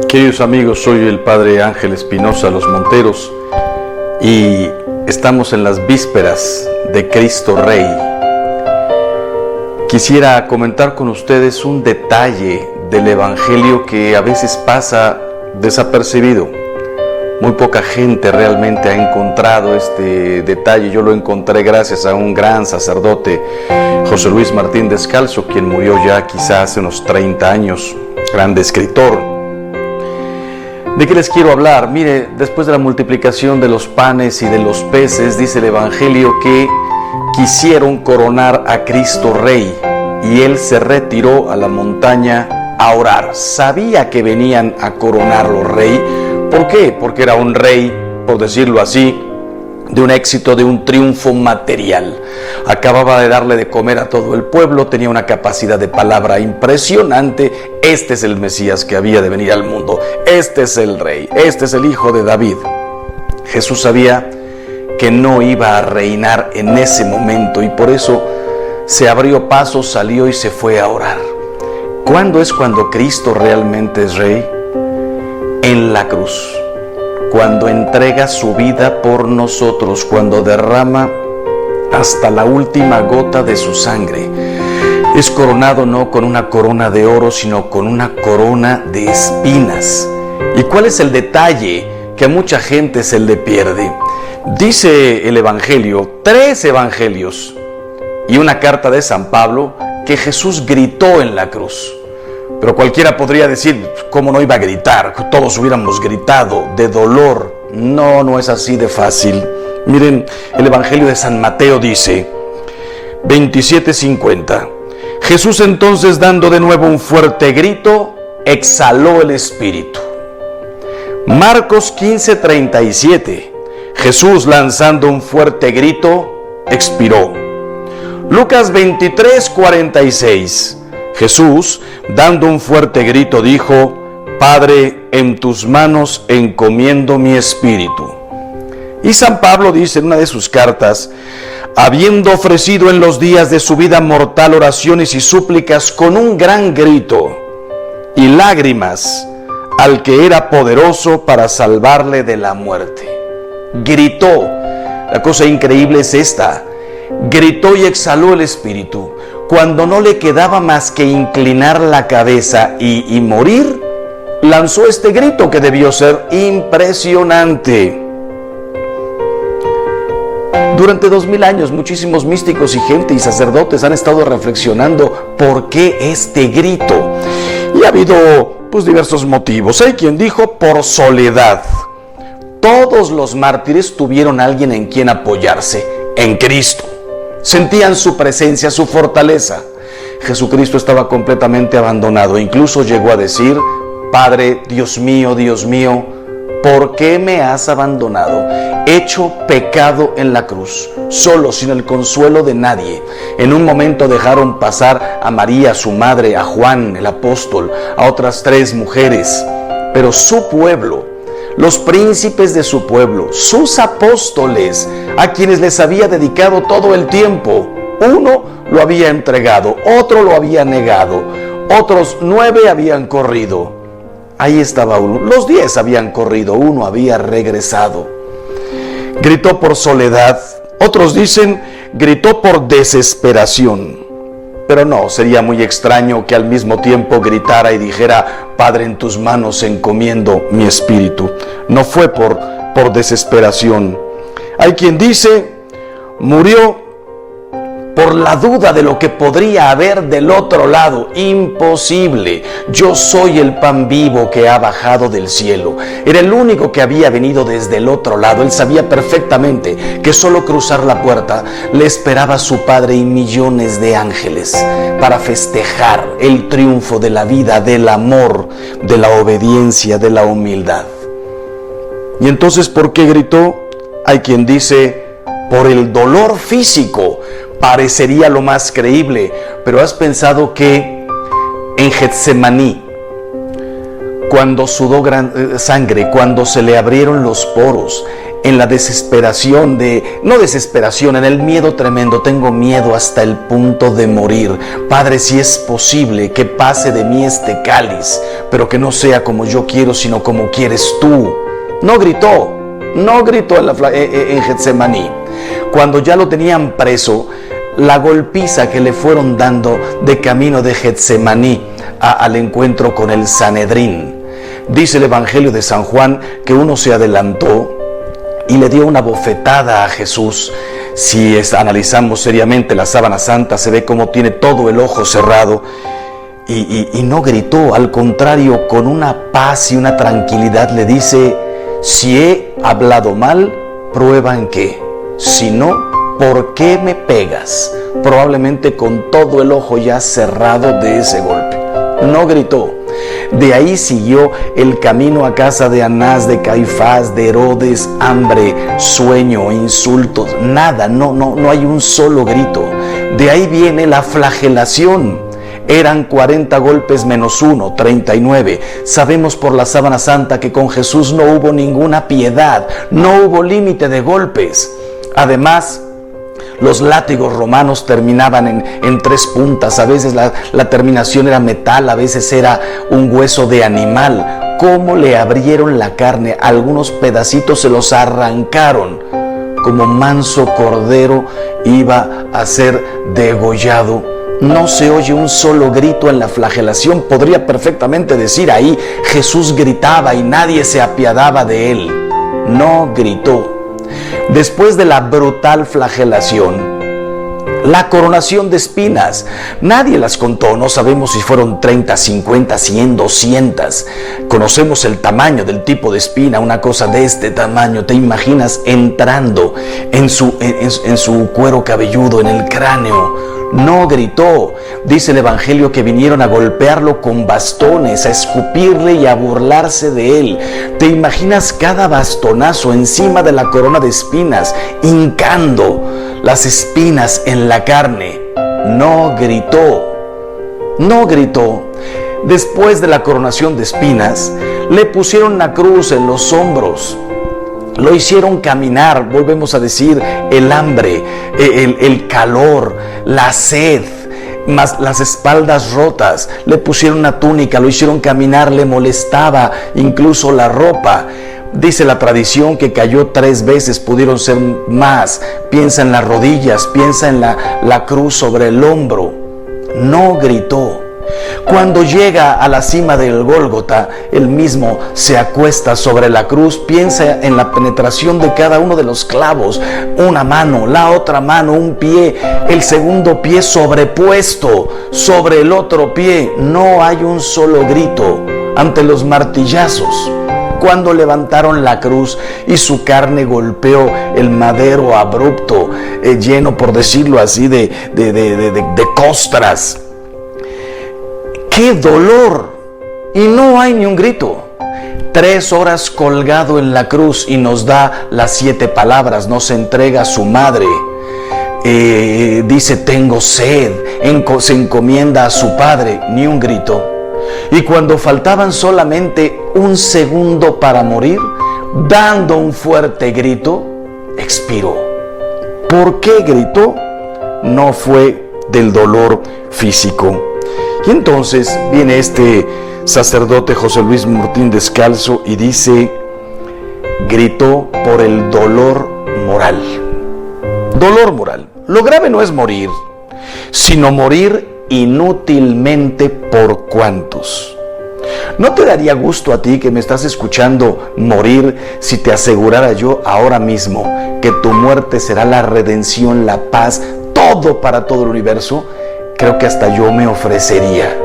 Queridos amigos, soy el Padre Ángel Espinosa Los Monteros y estamos en las vísperas de Cristo Rey. Quisiera comentar con ustedes un detalle del Evangelio que a veces pasa desapercibido. Muy poca gente realmente ha encontrado este detalle. Yo lo encontré gracias a un gran sacerdote, José Luis Martín Descalzo, quien murió ya quizás hace unos 30 años, grande escritor. ¿De qué les quiero hablar? Mire, después de la multiplicación de los panes y de los peces, dice el Evangelio que quisieron coronar a Cristo Rey y Él se retiró a la montaña a orar. Sabía que venían a coronarlo Rey. ¿Por qué? Porque era un rey, por decirlo así, de un éxito, de un triunfo material. Acababa de darle de comer a todo el pueblo, tenía una capacidad de palabra impresionante. Este es el Mesías que había de venir al mundo. Este es el rey, este es el hijo de David. Jesús sabía que no iba a reinar en ese momento y por eso se abrió paso, salió y se fue a orar. ¿Cuándo es cuando Cristo realmente es rey? En la cruz, cuando entrega su vida por nosotros, cuando derrama hasta la última gota de su sangre. Es coronado no con una corona de oro, sino con una corona de espinas. ¿Y cuál es el detalle que a mucha gente se le pierde? Dice el Evangelio, 3 evangelios y una carta de San Pablo, que Jesús gritó en la cruz. Pero cualquiera podría decir, ¿cómo no iba a gritar? Todos hubiéramos gritado de dolor. No, no es así de fácil. Miren, el Evangelio de San Mateo dice, 27:50. Jesús entonces, dando de nuevo un fuerte grito, exhaló el espíritu. Marcos 15:37. Jesús, lanzando un fuerte grito, expiró. Lucas 23:46. Jesús, dando un fuerte grito, dijo, Padre, en tus manos encomiendo mi espíritu. Y San Pablo dice en una de sus cartas, habiendo ofrecido en los días de su vida mortal oraciones y súplicas con un gran grito y lágrimas al que era poderoso para salvarle de la muerte. Gritó. La cosa increíble es esta. Gritó y exhaló el espíritu. Cuando no le quedaba más que inclinar la cabeza y morir, lanzó este grito que debió ser impresionante. Durante 2000 años, muchísimos místicos y gente y sacerdotes han estado reflexionando por qué este grito. Y ha habido diversos motivos. Hay quien dijo por soledad. Todos los mártires tuvieron a alguien en quien apoyarse, en Cristo. Sentían su presencia, su fortaleza. Jesucristo estaba completamente abandonado. Incluso llegó a decir, Padre, Dios mío, ¿por qué me has abandonado? Hecho pecado en la cruz, solo, sin el consuelo de nadie. En un momento dejaron pasar a María, su madre, a Juan, el apóstol, a otras 3 mujeres. Pero su pueblo, los príncipes de su pueblo, sus apóstoles, a quienes les había dedicado todo el tiempo. Uno lo había entregado, otro lo había negado, otros 9 habían corrido. Ahí estaba uno. Los 10 habían corrido, uno había regresado. Gritó por soledad. Otros dicen, gritó por desesperación. Pero no, sería muy extraño que al mismo tiempo gritara y dijera, Padre, en tus manos encomiendo mi espíritu. No fue por desesperación. Hay quien dice, murió por la duda de lo que podría haber del otro lado. Imposible. Yo soy el pan vivo que ha bajado del cielo. Era el único que había venido desde el otro lado. Él sabía perfectamente que solo cruzar la puerta le esperaba su Padre y millones de ángeles para festejar el triunfo de la vida, del amor, de la obediencia, de la humildad. Y entonces, ¿por qué gritó? Hay quien dice, por el dolor físico. Parecería lo más creíble, pero ¿has pensado que en Getsemaní, cuando sudó sangre, cuando se le abrieron los poros, en la desesperación en el miedo tremendo, tengo miedo hasta el punto de morir, Padre, si es posible que pase de mí este cáliz, pero que no sea como yo quiero, sino como quieres tú. No gritó en Getsemaní. Cuando ya lo tenían preso, la golpiza que le fueron dando de camino de Getsemaní al encuentro con el Sanedrín. Dice el Evangelio de San Juan que uno se adelantó y le dio una bofetada a Jesús. Si analizamos seriamente la sábana santa, se ve cómo tiene todo el ojo cerrado y no gritó. Al contrario, con una paz y una tranquilidad le dice: si he hablado mal, prueba en qué. Si no, ¿por qué me pegas? Probablemente con todo el ojo ya cerrado de ese golpe. No gritó. De ahí siguió el camino a casa de Anás, de Caifás, de Herodes, hambre, sueño, insultos, nada, no hay un solo grito. De ahí viene la flagelación. Eran 40 golpes menos 1, 39. Sabemos por la sábana santa que con Jesús no hubo ninguna piedad, no hubo límite de golpes. Además, los látigos romanos terminaban en 3 puntas. A veces la terminación era metal, a veces era un hueso de animal. ¿Cómo le abrieron la carne? Algunos pedacitos se los arrancaron. Como manso cordero iba a ser degollado. No se oye un solo grito en la flagelación. Podría perfectamente decir ahí: Jesús gritaba y nadie se apiadaba de él. No gritó. Después de la brutal flagelación, la coronación de espinas, nadie las contó, no sabemos si fueron 30, 50, 100, 200. Conocemos el tamaño del tipo de espina, una cosa de este tamaño. ¿Te imaginas entrando en su cuero cabelludo, en el cráneo? No gritó. Dice el Evangelio que vinieron a golpearlo con bastones, a escupirle y a burlarse de él. ¿Te imaginas cada bastonazo encima de la corona de espinas, hincando las espinas en la carne? No gritó. No gritó. Después de la coronación de espinas, le pusieron la cruz en los hombros. Lo hicieron caminar, volvemos a decir, el hambre, el calor, la sed, más las espaldas rotas. Le pusieron una túnica, lo hicieron caminar, le molestaba incluso la ropa. Dice la tradición que cayó 3 veces, pudieron ser más. Piensa en las rodillas, piensa en la cruz sobre el hombro. No gritó. Cuando llega a la cima del Gólgota, él mismo se acuesta sobre la cruz, piensa en la penetración de cada uno de los clavos, una mano, la otra mano, un pie, el segundo pie sobrepuesto sobre el otro pie. No hay un solo grito ante los martillazos. Cuando levantaron la cruz y su carne golpeó el madero abrupto, lleno, por decirlo así, de costras. ¡Qué dolor! Y no hay ni un grito. 3 horas colgado en la cruz y nos da las 7 palabras, nos entrega a su madre. Dice: tengo sed, se encomienda a su padre, ni un grito. Y cuando faltaban solamente 1 segundo para morir, dando un fuerte grito, expiró. ¿Por qué gritó? No fue del dolor físico. Y entonces viene este sacerdote José Luis Murtín Descalzo y dice: gritó por el dolor moral. Dolor moral. Lo grave no es morir, sino morir inútilmente. ¿Por cuántos? ¿No te daría gusto a ti que me estás escuchando morir si te asegurara yo ahora mismo que tu muerte será la redención, la paz, todo para todo el universo? Creo que hasta yo me ofrecería.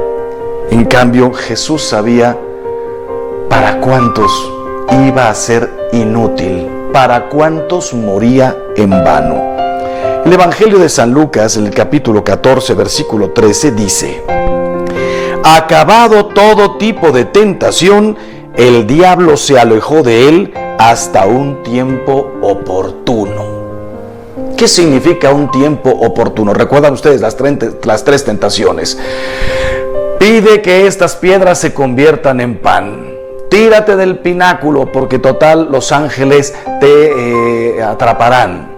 En cambio, Jesús sabía para cuántos iba a ser inútil, para cuántos moría en vano. El Evangelio de San Lucas, en el capítulo 14, versículo 13, dice: acabado todo tipo de tentación, el diablo se alejó de él hasta un tiempo oportuno. ¿Qué significa un tiempo oportuno? ¿Recuerdan ustedes las 3 tentaciones? Pide que estas piedras se conviertan en pan. Tírate del pináculo porque total los ángeles te atraparán.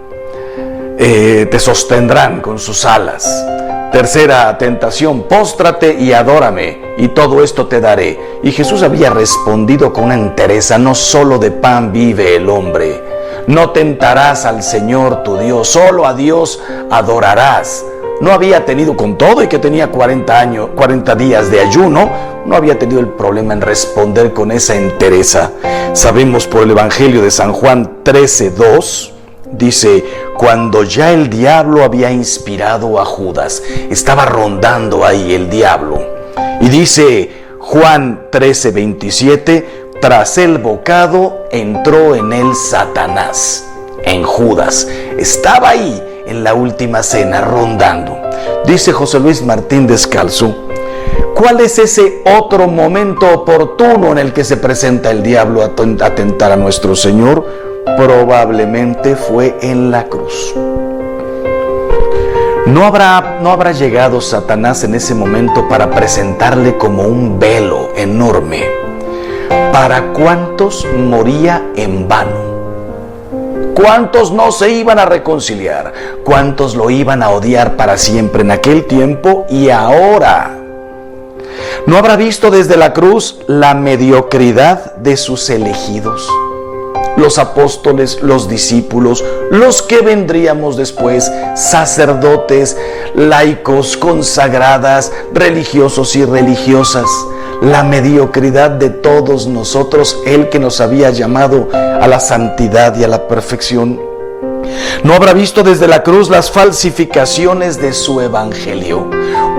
Te sostendrán con sus alas. Tercera tentación, póstrate y adórame, y todo esto te daré. Y Jesús había respondido con una entereza: no solo de pan vive el hombre. No tentarás al Señor tu Dios, solo a Dios adorarás. No había tenido, con todo y que tenía 40 días de ayuno, no había tenido el problema en responder con esa entereza. Sabemos por el Evangelio de San Juan 13:2, dice: cuando ya el diablo había inspirado a Judas, estaba rondando ahí el diablo. Y dice Juan 13:27, tras el bocado entró en él Satanás, en Judas. Estaba ahí en la última cena rondando. Dice José Luis Martín Descalzo: ¿cuál es ese otro momento oportuno en el que se presenta el diablo a tentar a nuestro Señor? Probablemente fue en la cruz. No habrá llegado Satanás en ese momento para presentarle como un velo enorme. ¿Para cuántos moría en vano? ¿Cuántos no se iban a reconciliar? ¿Cuántos lo iban a odiar para siempre en aquel tiempo y ahora? ¿No habrá visto desde la cruz la mediocridad de sus elegidos? Los apóstoles, los discípulos, los que vendríamos después, sacerdotes, laicos, consagradas, religiosos y religiosas. La mediocridad de todos nosotros, el que nos había llamado a la santidad y a la perfección. ¿No habrá visto desde la cruz las falsificaciones de su evangelio?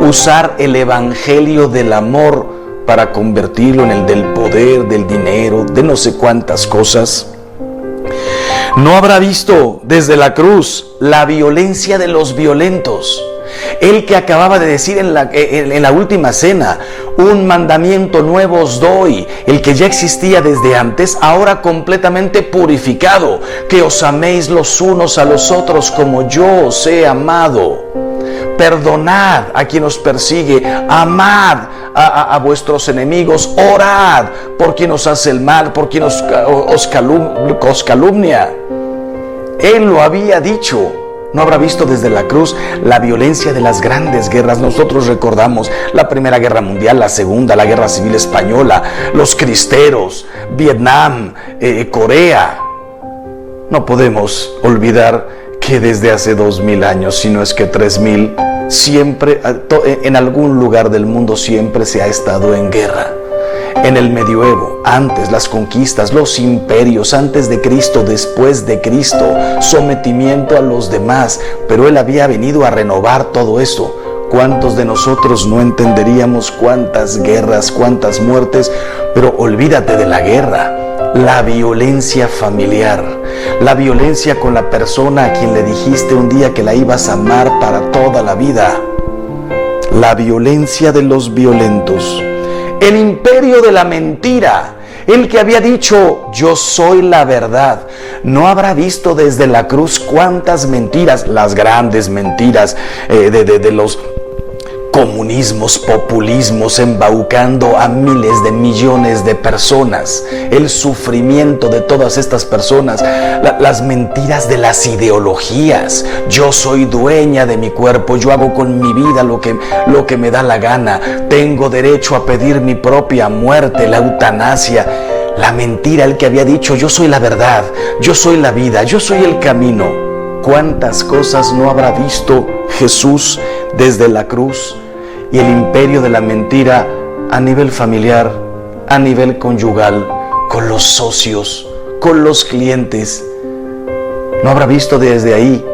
Usar el evangelio del amor para convertirlo en el del poder, del dinero, de no sé cuántas cosas. ¿No habrá visto desde la cruz la violencia de los violentos? El que acababa de decir en la última cena: un mandamiento nuevo os doy, el que ya existía desde antes, ahora completamente purificado, que os améis los unos a los otros como yo os he amado. Perdonad a quien os persigue, amad a vuestros enemigos, orad por quien os hace el mal, por quien os calumnia. Él lo había dicho. ¿No habrá visto desde la cruz la violencia de las grandes guerras? Nosotros recordamos la Primera Guerra Mundial, la Segunda, la Guerra Civil Española, los cristeros, Vietnam, Corea. No podemos olvidar que desde hace 2000 años, si no es que 3000, siempre, en algún lugar del mundo siempre se ha estado en guerra. En el medioevo, antes las conquistas, los imperios, antes de Cristo, después de Cristo, sometimiento a los demás, pero Él había venido a renovar todo eso. ¿Cuántos de nosotros no entenderíamos cuántas guerras, cuántas muertes? Pero olvídate de la guerra, la violencia familiar, la violencia con la persona a quien le dijiste un día que la ibas a amar para toda la vida, la violencia de los violentos. El imperio de la mentira, el que había dicho: yo soy la verdad. ¿No habrá visto desde la cruz cuántas mentiras, las grandes mentiras de los comunismos, populismos, embaucando a miles de millones de personas? El sufrimiento de todas estas personas, las mentiras de las ideologías. Yo soy dueña de mi cuerpo, yo hago con mi vida lo que me da la gana, tengo derecho a pedir mi propia muerte, la eutanasia. La mentira, el que había dicho: yo soy la verdad, yo soy la vida, yo soy el camino. ¿Cuántas cosas no habrá visto Jesús desde la cruz? Y el imperio de la mentira a nivel familiar, a nivel conyugal, con los socios, con los clientes. ¿No habrá visto desde ahí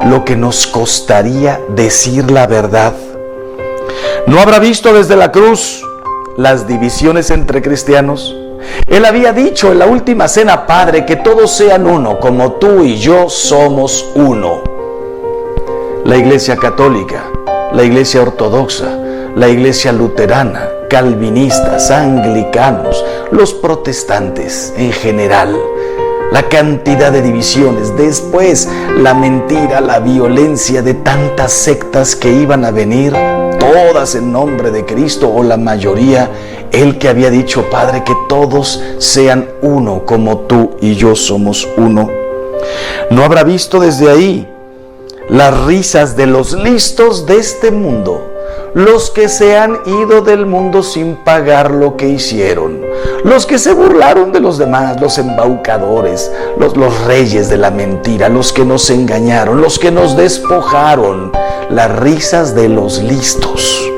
lo que nos costaría decir la verdad? ¿No habrá visto desde la cruz las divisiones entre cristianos? Él había dicho en la última cena: Padre, que todos sean uno, como tú y yo somos uno. La Iglesia Católica, la Iglesia Ortodoxa, la Iglesia Luterana, calvinistas, anglicanos, los protestantes en general, la cantidad de divisiones, después la mentira, la violencia de tantas sectas que iban a venir, todas en nombre de Cristo, o la mayoría. El que había dicho: Padre, que todos sean uno, como tú y yo somos uno. ¿No habrá visto desde ahí las risas de los listos de este mundo, los que se han ido del mundo sin pagar lo que hicieron, los que se burlaron de los demás, los embaucadores, los reyes de la mentira, los que nos engañaron, los que nos despojaron, las risas de los listos,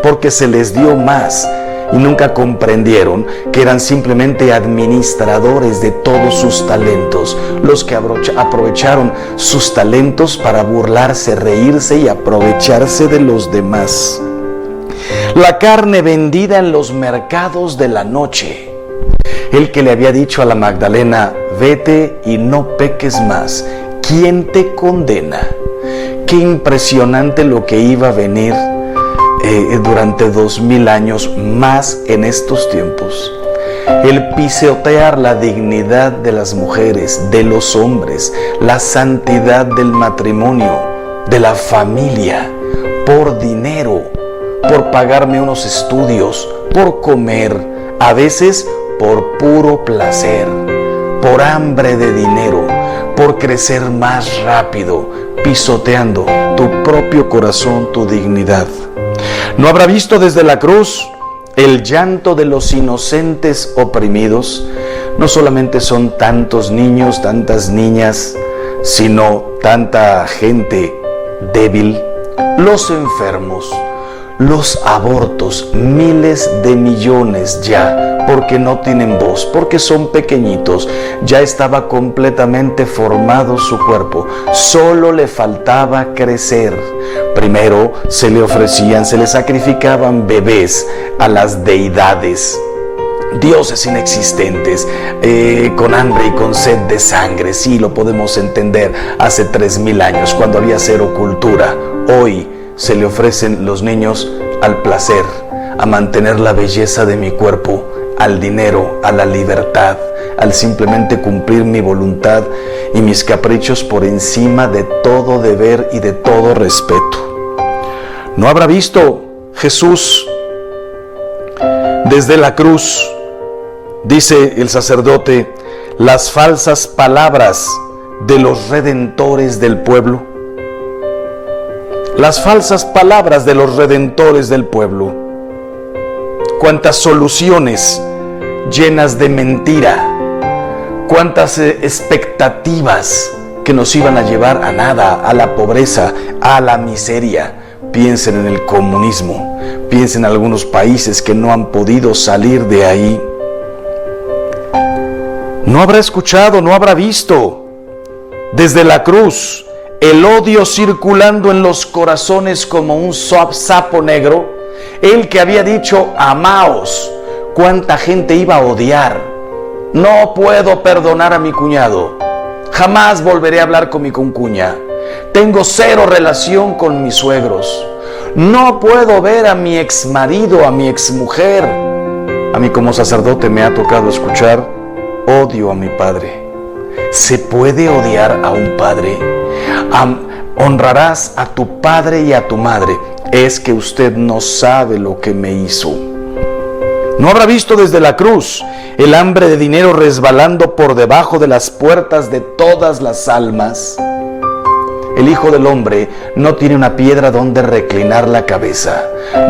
porque se les dio más y nunca comprendieron que eran simplemente administradores de todos sus talentos, los que aprovecharon sus talentos para burlarse, reírse y aprovecharse de los demás. La carne vendida en los mercados de la noche. El que le había dicho a la Magdalena, vete y no peques más. ¿Quién te condena? Qué impresionante lo que iba a venir durante 2000 años más en estos tiempos. El pisotear la dignidad de las mujeres, de los hombres, la santidad del matrimonio, de la familia, por dinero, por pagarme unos estudios, por comer, a veces por puro placer, por hambre de dinero, por crecer más rápido, pisoteando tu propio corazón, tu dignidad. ¿No habrá visto desde la cruz el llanto de los inocentes oprimidos? No solamente son tantos niños, tantas niñas, sino tanta gente débil, los enfermos, los abortos, miles de millones ya, porque no tienen voz, porque son pequeñitos, ya estaba completamente formado su cuerpo, solo le faltaba crecer. Primero se le ofrecían, se le sacrificaban bebés a las deidades, dioses inexistentes, con hambre y con sed de sangre. Sí, lo podemos entender hace 3000 años, cuando había cero cultura. Hoy se le ofrecen los niños al placer, a mantener la belleza de mi cuerpo, al dinero, a la libertad, al simplemente cumplir mi voluntad y mis caprichos por encima de todo deber y de todo respeto. ¿No habrá visto Jesús desde la cruz, dice el sacerdote, las falsas palabras de los redentores del pueblo? Las falsas palabras de los redentores del pueblo. Cuántas soluciones llenas de mentira, cuántas expectativas que nos iban a llevar a nada, a la pobreza, a la miseria. Piensen en el comunismo, piensen en algunos países que no han podido salir de ahí. No habrá escuchado, no habrá visto desde la cruz el odio circulando en los corazones como un sapo negro. El que había dicho, amaos, cuánta gente iba a odiar. No puedo perdonar a mi cuñado, jamás volveré a hablar con mi concuña, tengo cero relación con mis suegros, no puedo ver a mi exmarido, a mi exmujer. A mí como sacerdote me ha tocado escuchar, odio a mi padre. ¿Se puede odiar a un padre? Honrarás a tu padre y a tu madre. Es que usted no sabe lo que me hizo. ¿No habrá visto desde la cruz el hambre de dinero resbalando por debajo de las puertas de todas las almas? El Hijo del Hombre no tiene una piedra donde reclinar la cabeza.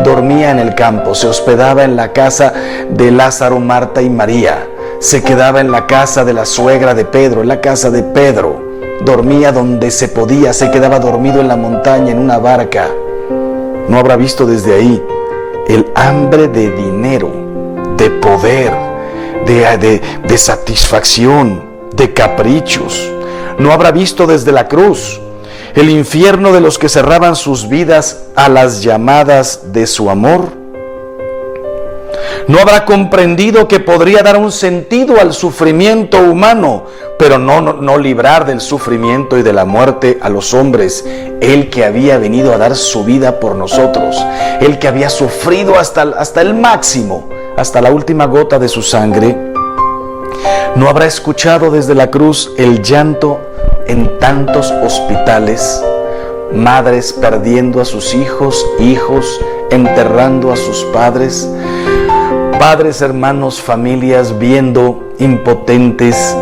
Dormía en el campo, se hospedaba en la casa de Lázaro, Marta y María. Se quedaba en la casa de la suegra de Pedro, en la casa de Pedro. Dormía donde se podía, se quedaba dormido en la montaña, en una barca. ¿No habrá visto desde ahí el hambre de dinero, de poder, de satisfacción, de caprichos? ¿No habrá visto desde la cruz el infierno de los que cerraban sus vidas a las llamadas de su amor? ¿No habrá comprendido que podría dar un sentido al sufrimiento humano, pero no librar del sufrimiento y de la muerte a los hombres? El que había venido a dar su vida por nosotros, el que había sufrido hasta el máximo, hasta la última gota de su sangre. ¿No habrá escuchado desde la cruz el llanto en tantos hospitales? Madres perdiendo a sus hijos, hijos enterrando a sus padres, padres, hermanos, familias viendo impotentes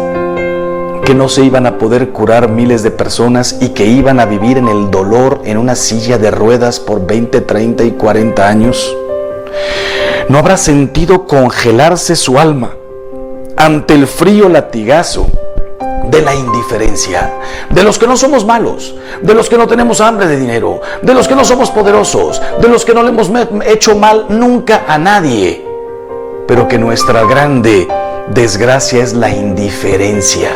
que no se iban a poder curar miles de personas y que iban a vivir en el dolor en una silla de ruedas por 20, 30 y 40 años? ¿No habrá sentido congelarse su alma ante el frío latigazo de la indiferencia, de los que no somos malos, de los que no tenemos hambre de dinero, de los que no somos poderosos, de los que no le hemos hecho mal nunca a nadie, pero que nuestra grande desgracia es la indiferencia?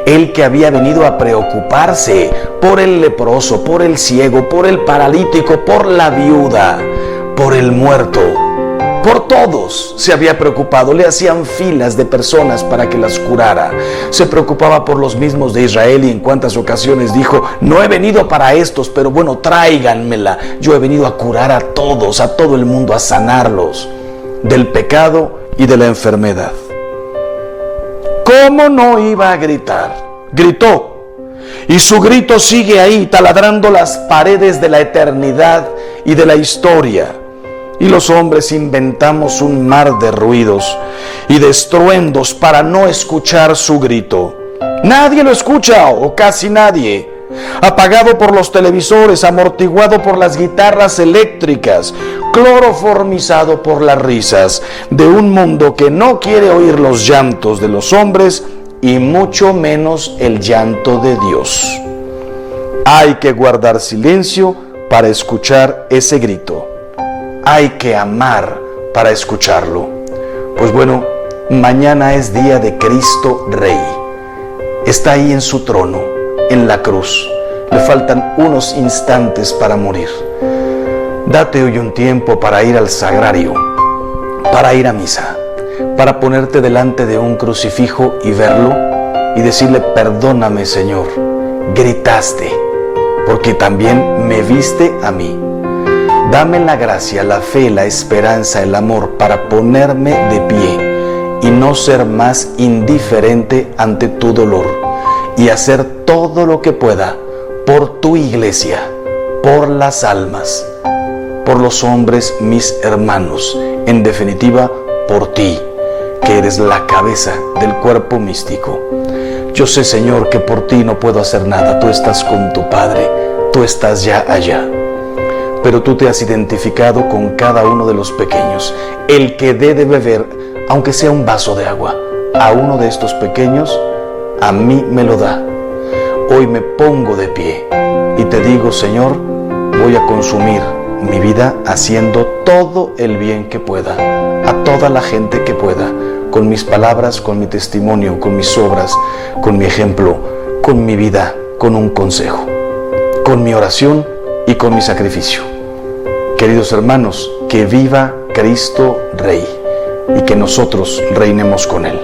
El que había venido a preocuparse por el leproso, por el ciego, por el paralítico, por la viuda, por el muerto, por todos se había preocupado. Le hacían filas de personas para que las curara. Se preocupaba por los mismos de Israel y en cuántas ocasiones dijo: no he venido para estos, pero bueno, tráiganmela. Yo he venido a curar a todos, a todo el mundo, a sanarlos del pecado y de la enfermedad. ¿Cómo no iba a gritar? Gritó. Y su grito sigue ahí, taladrando las paredes de la eternidad y de la historia. Y los hombres inventamos un mar de ruidos y de estruendos para no escuchar su grito. Nadie lo escucha, o casi nadie. Apagado por los televisores, amortiguado por las guitarras eléctricas, cloroformizado por las risas de un mundo que no quiere oír los llantos de los hombres y mucho menos el llanto de Dios. Hay que guardar silencio para escuchar ese grito. Hay que amar para escucharlo. Pues bueno, mañana es día de Cristo Rey. Está ahí en su trono, en la cruz. Le faltan unos instantes para morir. Date hoy un tiempo para ir al sagrario, para ir a misa, para ponerte delante de un crucifijo y verlo y decirle: perdóname, Señor, gritaste, porque también me viste a mí. Dame la gracia, la fe, la esperanza, el amor para ponerme de pie y no ser más indiferente ante tu dolor y hacer todo lo que pueda por tu iglesia, por las almas, por los hombres, mis hermanos, en definitiva, por ti, que eres la cabeza del cuerpo místico. Yo sé, Señor, que por ti no puedo hacer nada. Tú estás con tu Padre, tú estás ya allá. Pero tú te has identificado con cada uno de los pequeños. El que dé de beber, aunque sea un vaso de agua, a uno de estos pequeños, a mí me lo da. Hoy me pongo de pie y te digo: Señor, voy a consumir mi vida haciendo todo el bien que pueda, a toda la gente que pueda, con mis palabras, con mi testimonio, con mis obras, con mi ejemplo, con mi vida, con un consejo, con mi oración y con mi sacrificio. Queridos hermanos, que viva Cristo Rey y que nosotros reinemos con Él.